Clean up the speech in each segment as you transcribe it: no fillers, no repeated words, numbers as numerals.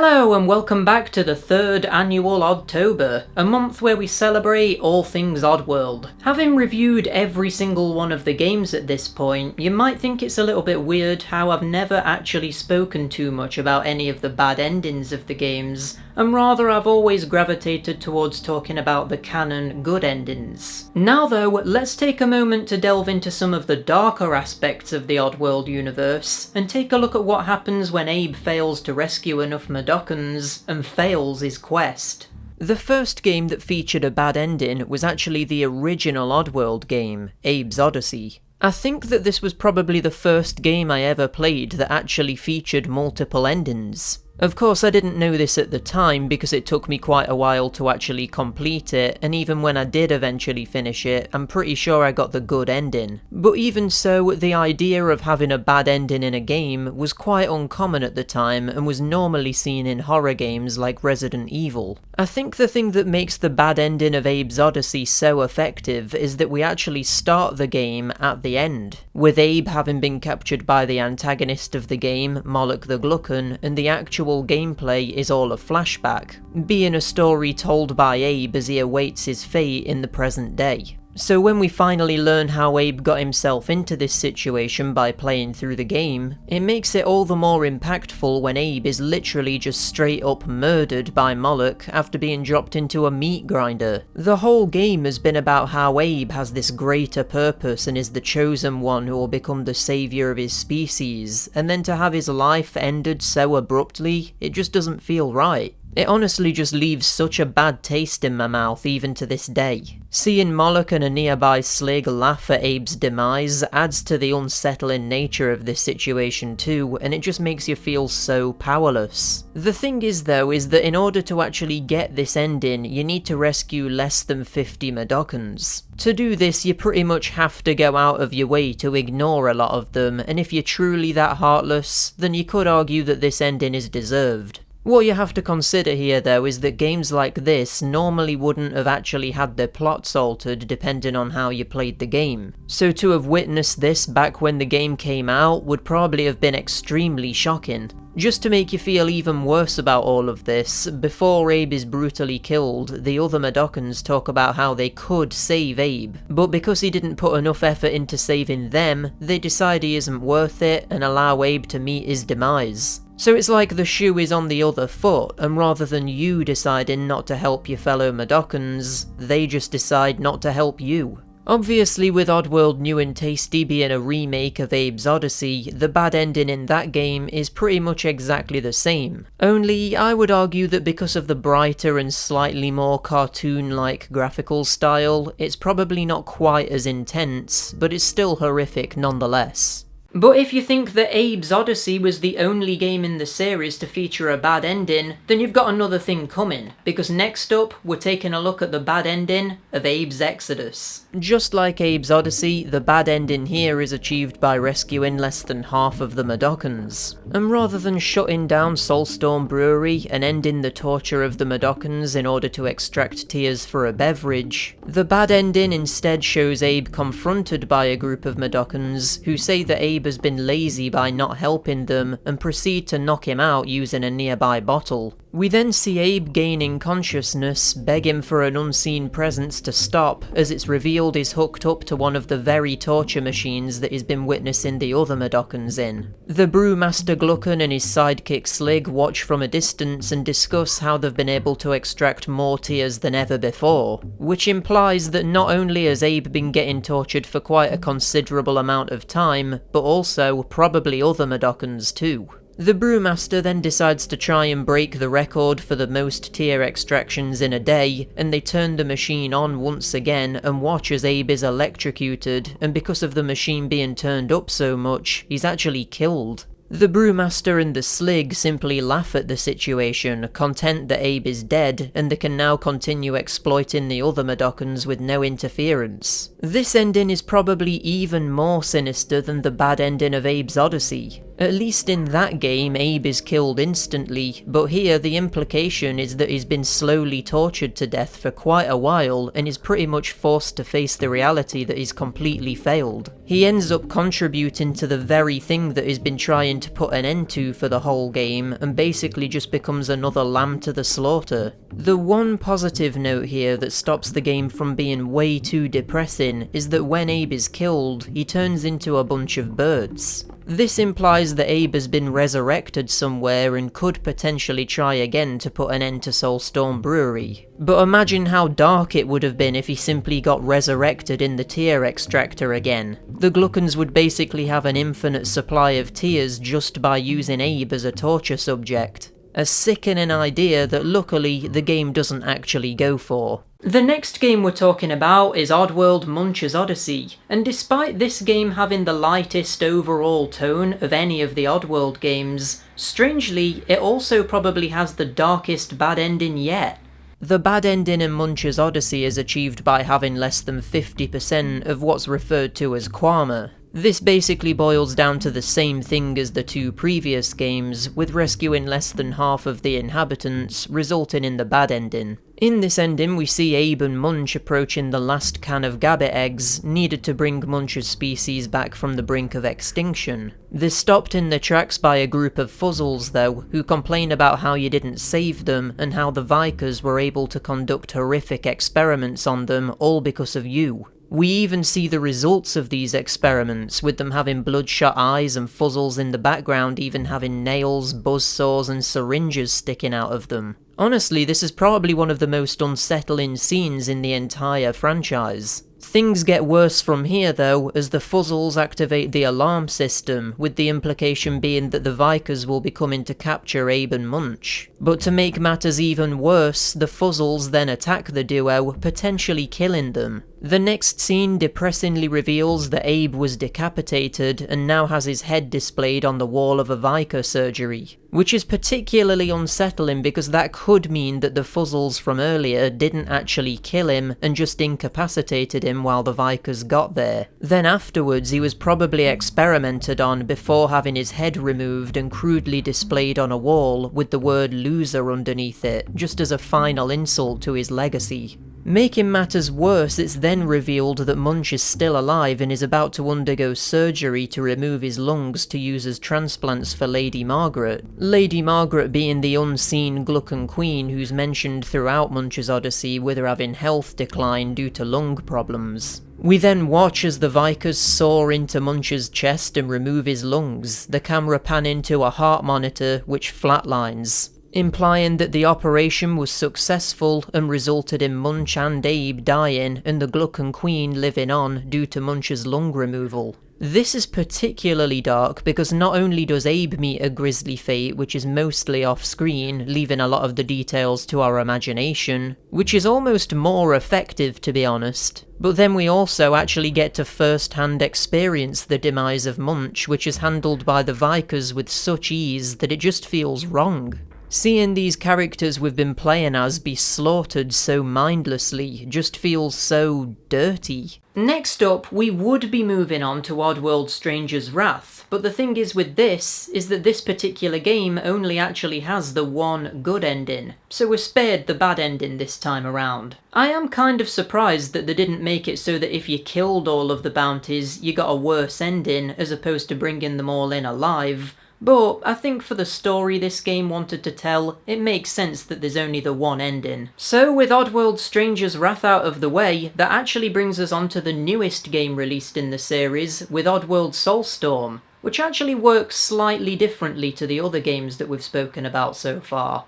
Hello and welcome back to the third annual Oddtober, a month where we celebrate all things Oddworld. Having reviewed every single one of the games at this point, you might think it's a little bit weird how I've never actually spoken too much about any of the bad endings of the games, and rather I've always gravitated towards talking about the canon good endings. Now though, let's take a moment to delve into some of the darker aspects of the Oddworld universe, and take a look at what happens when Abe fails to rescue enough Mudokons and fails his quest. The first game that featured a bad ending was actually the original Oddworld game, Abes Odyssey. I think that this was probably the first game I ever played that actually featured multiple endings. Of course I didn't know this at the time because it took me quite a while to actually complete it, and even when I did eventually finish it, I'm pretty sure I got the good ending. But even so, the idea of having a bad ending in a game was quite uncommon at the time and was normally seen in horror games like Resident Evil. I think the thing that makes the bad ending of Abes Odyssey so effective is that we actually start the game at the end, with Abe having been captured by the antagonist of the game, Moloch the Glutton, and the actual gameplay is all a flashback, being a story told by Abe as he awaits his fate in the present day. So when we finally learn how Abe got himself into this situation by playing through the game, it makes it all the more impactful when Abe is literally just straight up murdered by Moloch after being dropped into a meat grinder. The whole game has been about how Abe has this greater purpose and is the chosen one who will become the saviour of his species, and then to have his life ended so abruptly, it just doesn't feel right. It honestly just leaves such a bad taste in my mouth even to this day. Seeing Moloch and a nearby Slig laugh at Abe's demise adds to the unsettling nature of this situation too, and it just makes you feel so powerless. The thing is though, is that in order to actually get this ending, you need to rescue less than 50 Mudokons. To do this, you pretty much have to go out of your way to ignore a lot of them, and if you're truly that heartless, then you could argue that this ending is deserved. What you have to consider here though is that games like this normally wouldn't have actually had their plots altered depending on how you played the game. So to have witnessed this back when the game came out would probably have been extremely shocking. Just to make you feel even worse about all of this, before Abe is brutally killed, the other Mudokons talk about how they could save Abe, but because he didn't put enough effort into saving them, they decide he isn't worth it and allow Abe to meet his demise. So it's like the shoe is on the other foot, and rather than you deciding not to help your fellow Mudokons, they just decide not to help you. Obviously, with Oddworld New and Tasty being a remake of Abes Odyssey, the bad ending in that game is pretty much exactly the same. Only, I would argue that because of the brighter and slightly more cartoon-like graphical style, it's probably not quite as intense, but it's still horrific nonetheless. But if you think that Abes Odyssey was the only game in the series to feature a bad ending, then you've got another thing coming, because next up, we're taking a look at the bad ending of Abes Exodus. Just like Abes Odyssey, the bad ending here is achieved by rescuing less than half of the Mudokons. And rather than shutting down Soulstorm Brewery and ending the torture of the Mudokons in order to extract tears for a beverage, the bad ending instead shows Abe confronted by a group of Mudokons who say that Abe has been lazy by not helping them and proceed to knock him out using a nearby bottle. We then see Abe gaining consciousness, begging for an unseen presence to stop, as it's revealed he's hooked up to one of the very torture machines that he's been witnessing the other Mudokons in. The Brewmaster Glutton and his sidekick Slig watch from a distance and discuss how they've been able to extract more tears than ever before, which implies that not only has Abe been getting tortured for quite a considerable amount of time, but also probably other Mudokons too. The Brewmaster then decides to try and break the record for the most tear extractions in a day, and they turn the machine on once again and watch as Abe is electrocuted, and because of the machine being turned up so much, he's actually killed. The Brewmaster and the Slig simply laugh at the situation, content that Abe is dead, and they can now continue exploiting the other Mudokons with no interference. This ending is probably even more sinister than the bad ending of Abes Odyssey. At least in that game, Abe is killed instantly, but here the implication is that he's been slowly tortured to death for quite a while and is pretty much forced to face the reality that he's completely failed. He ends up contributing to the very thing that he's been trying to put an end to for the whole game, and basically just becomes another lamb to the slaughter. The one positive note here that stops the game from being way too depressing is that when Abe is killed, he turns into a bunch of birds. This implies that Abe has been resurrected somewhere and could potentially try again to put an end to Soulstorm Brewery. But imagine how dark it would have been if he simply got resurrected in the tear extractor again. The Gluckons would basically have an infinite supply of tears just by using Abe as a torture subject. A sickening idea that luckily the game doesn't actually go for. The next game we're talking about is Oddworld Munchs Odyssey, and despite this game having the lightest overall tone of any of the Oddworld games, strangely it also probably has the darkest bad ending yet. The bad ending in Munchs Odyssey is achieved by having less than 50% of what's referred to as Kwama. This basically boils down to the same thing as the two previous games, with rescuing less than half of the inhabitants, resulting in the bad ending. In this ending we see Abe and Munch approaching the last can of gabbit eggs, needed to bring Munch's species back from the brink of extinction. They're stopped in their tracks by a group of fuzzles though, who complain about how you didn't save them, and how the Vikers were able to conduct horrific experiments on them all because of you. We even see the results of these experiments, with them having bloodshot eyes and fuzzles in the background even having nails, buzzsaws and syringes sticking out of them. Honestly, this is probably one of the most unsettling scenes in the entire franchise. Things get worse from here though, as the fuzzles activate the alarm system, with the implication being that the Vikers will be coming to capture Abe and Munch. But to make matters even worse, the fuzzles then attack the duo, potentially killing them. The next scene depressingly reveals that Abe was decapitated and now has his head displayed on the wall of a Viker surgery, which is particularly unsettling because that could mean that the fuzzles from earlier didn't actually kill him and just incapacitated him while the Vikers got there. Then afterwards he was probably experimented on before having his head removed and crudely displayed on a wall with the word loser underneath it, just as a final insult to his legacy. Making matters worse, it's then revealed that Munch is still alive and is about to undergo surgery to remove his lungs to use as transplants for Lady Margaret. Lady Margaret being the unseen Gluckon Queen who's mentioned throughout Munch's Odyssey with her having health decline due to lung problems. We then watch as the Vikers soar into Munch's chest and remove his lungs, the camera panning to a heart monitor which flatlines, implying that the operation was successful and resulted in Munch and Abe dying and the Gluckon Queen living on due to Munch's lung removal. This is particularly dark because not only does Abe meet a grisly fate which is mostly off-screen, leaving a lot of the details to our imagination, which is almost more effective to be honest, but then we also actually get to first-hand experience the demise of Munch, which is handled by the Vikers with such ease that it just feels wrong. Seeing these characters we've been playing as be slaughtered so mindlessly just feels so dirty. Next up, we would be moving on to Oddworld Stranger's Wrath, but the thing is with this, is that this particular game only actually has the one good ending, so we're spared the bad ending this time around. I am kind of surprised that they didn't make it so that if you killed all of the bounties, you got a worse ending, as opposed to bringing them all in alive. But I think for the story this game wanted to tell, it makes sense that there's only the one ending. So with Oddworld Stranger's Wrath out of the way, that actually brings us on to the newest game released in the series, with Oddworld Soulstorm, which actually works slightly differently to the other games that we've spoken about so far.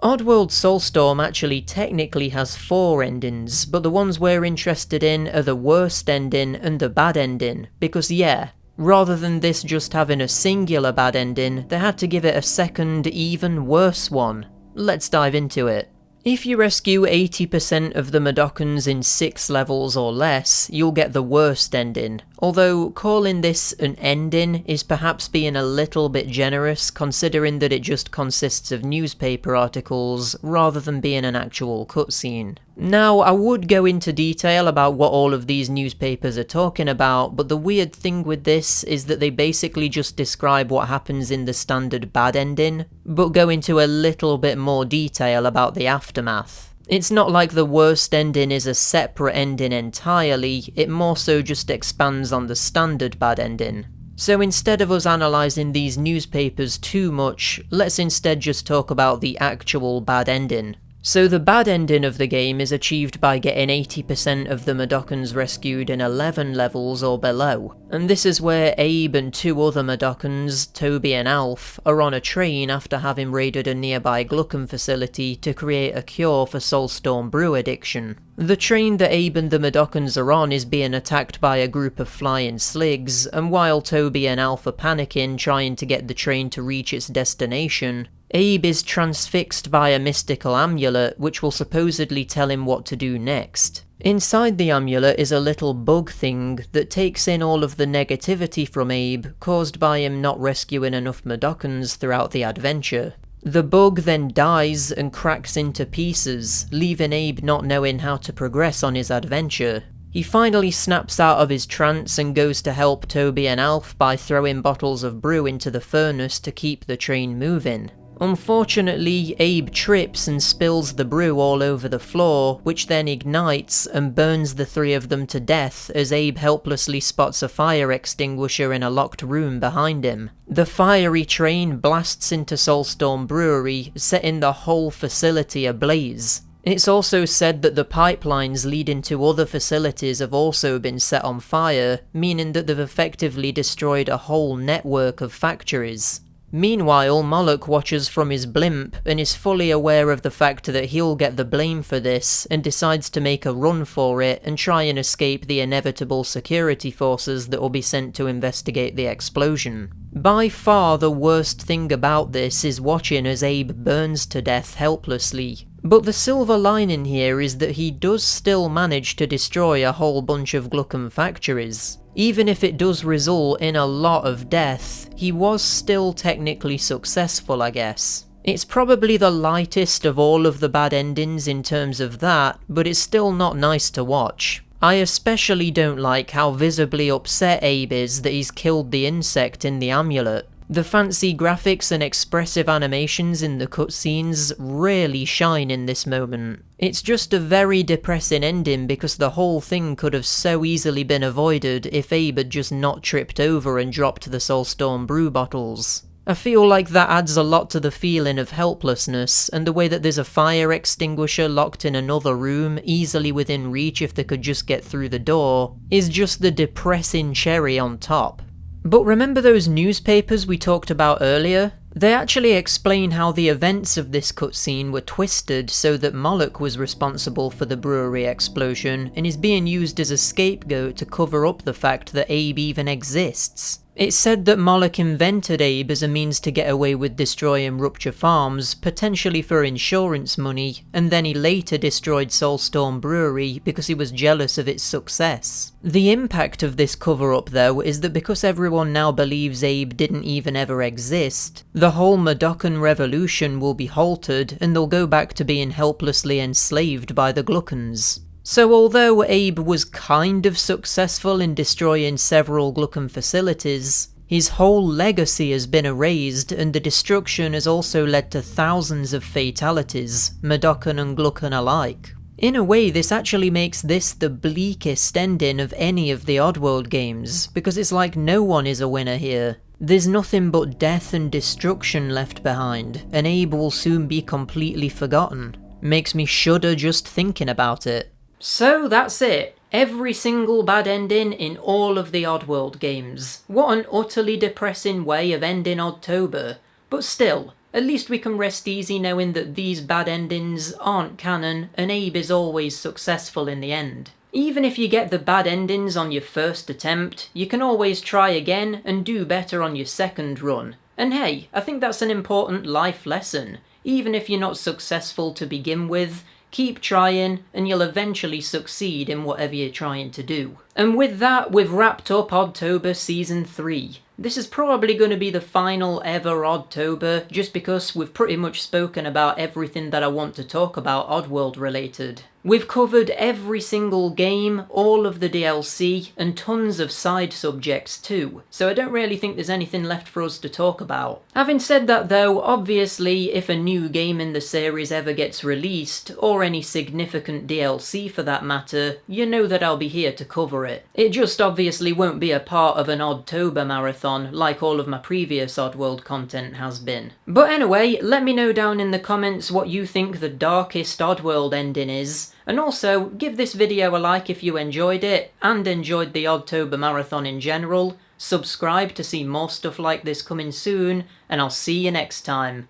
Oddworld Soulstorm actually technically has 4 endings, but the ones we're interested in are the worst ending and the bad ending, because yeah, rather than this just having a singular bad ending, they had to give it a second, even worse one. Let's dive into it. If you rescue 80% of the Mudokons in 6 levels or less, you'll get the worst ending, although calling this an ending is perhaps being a little bit generous considering that it just consists of newspaper articles rather than being an actual cutscene. Now, I would go into detail about what all of these newspapers are talking about, but the weird thing with this is that they basically just describe what happens in the standard bad ending, but go into a little bit more detail about the aftermath. It's not like the worst ending is a separate ending entirely, it more so just expands on the standard bad ending. So instead of us analysing these newspapers too much, let's instead just talk about the actual bad ending. So the bad ending of the game is achieved by getting 80% of the Mudokons rescued in 11 levels or below, and this is where Abe and two other Mudokons, Toby and Alf, are on a train after having raided a nearby Glukkon facility to create a cure for Soulstorm brew addiction. The train that Abe and the Mudokons are on is being attacked by a group of flying sligs, and while Toby and Alf are panicking trying to get the train to reach its destination, Abe is transfixed by a mystical amulet which will supposedly tell him what to do next. Inside the amulet is a little bug thing that takes in all of the negativity from Abe caused by him not rescuing enough Mudokons throughout the adventure. The bug then dies and cracks into pieces, leaving Abe not knowing how to progress on his adventure. He finally snaps out of his trance and goes to help Toby and Alf by throwing bottles of brew into the furnace to keep the train moving. Unfortunately, Abe trips and spills the brew all over the floor, which then ignites and burns the three of them to death as Abe helplessly spots a fire extinguisher in a locked room behind him. The fiery train blasts into Soulstorm Brewery, setting the whole facility ablaze. It's also said that the pipelines leading to other facilities have also been set on fire, meaning that they've effectively destroyed a whole network of factories. Meanwhile, Moloch watches from his blimp and is fully aware of the fact that he'll get the blame for this and decides to make a run for it and try and escape the inevitable security forces that will be sent to investigate the explosion. By far the worst thing about this is watching as Abe burns to death helplessly. But the silver lining here is that he does still manage to destroy a whole bunch of Glukkon factories. Even if it does result in a lot of death, he was still technically successful, I guess. It's probably the lightest of all of the bad endings in terms of that, but it's still not nice to watch. I especially don't like how visibly upset Abe is that he's killed the insect in the amulet. The fancy graphics and expressive animations in the cutscenes really shine in this moment. It's just a very depressing ending because the whole thing could have so easily been avoided if Abe had just not tripped over and dropped the Soulstorm brew bottles. I feel like that adds a lot to the feeling of helplessness, and the way that there's a fire extinguisher locked in another room, easily within reach if they could just get through the door, is just the depressing cherry on top. But remember those newspapers we talked about earlier? They actually explain how the events of this cutscene were twisted so that Moloch was responsible for the brewery explosion and is being used as a scapegoat to cover up the fact that Abe even exists. It's said that Moloch invented Abe as a means to get away with destroying Rupture Farms, potentially for insurance money, and then he later destroyed Soulstorm Brewery because he was jealous of its success. The impact of this cover-up though is that because everyone now believes Abe didn't even ever exist, the whole Mudokon revolution will be halted and they'll go back to being helplessly enslaved by the Glukkons. So although Abe was kind of successful in destroying several Glukkon facilities, his whole legacy has been erased and the destruction has also led to thousands of fatalities, Mudokon and Glukkon alike. In a way, this actually makes this the bleakest ending of any of the Oddworld games, because it's like no one is a winner here. There's nothing but death and destruction left behind, and Abe will soon be completely forgotten. Makes me shudder just thinking about it. So that's it. Every single bad ending in all of the Oddworld games. What an utterly depressing way of ending Oddtober. But still, at least we can rest easy knowing that these bad endings aren't canon and Abe is always successful in the end. Even if you get the bad endings on your first attempt, you can always try again and do better on your second run. And hey, I think that's an important life lesson. Even if you're not successful to begin with, keep trying and you'll eventually succeed in whatever you're trying to do. And with that, we've wrapped up Oddtober Season 3. This is probably going to be the final ever Oddtober, just because we've pretty much spoken about everything that I want to talk about Oddworld related. We've covered every single game, all of the DLC, and tons of side subjects too, so I don't really think there's anything left for us to talk about. Having said that though, obviously if a new game in the series ever gets released, or any significant DLC for that matter, you know that I'll be here to cover it. It just obviously won't be a part of an Oddtober marathon like all of my previous Oddworld content has been. But anyway, let me know down in the comments what you think the darkest Oddworld ending is, and also give this video a like if you enjoyed it, and enjoyed the Oddtober marathon in general. Subscribe to see more stuff like this coming soon, and I'll see you next time.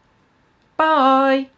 Bye!